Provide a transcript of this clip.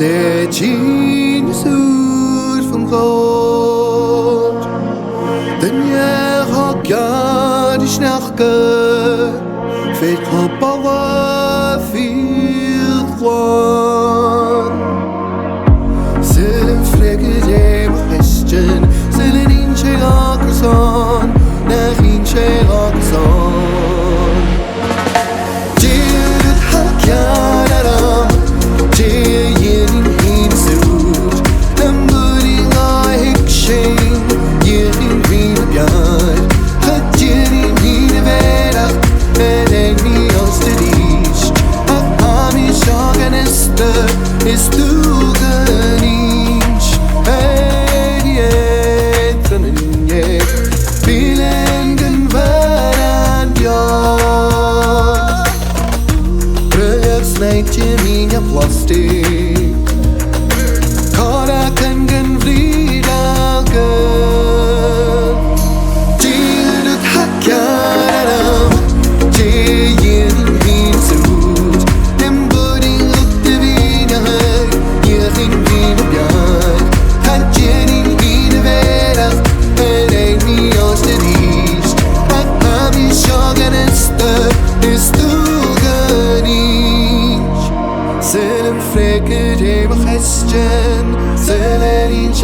Seçin sürfün kod Dünya hakkar işnakka Fek hoppağa filtwan Selim frekede muhescen Selin ince aksan Nach ince aksan Dirut hakkar aram Is toegeniesch Hedietenje Bilengen varan ja Brug snijdt je minha plastic Kara kengen vriedagen Dirut hakkaram Jejen hin zoet Dem budding look de wiener Jering wien op jaar Gaat jening wien verder En een niet als de dienst Ak ami sjagen is toegeniesch Zullen freket hemig hestjen Zullen in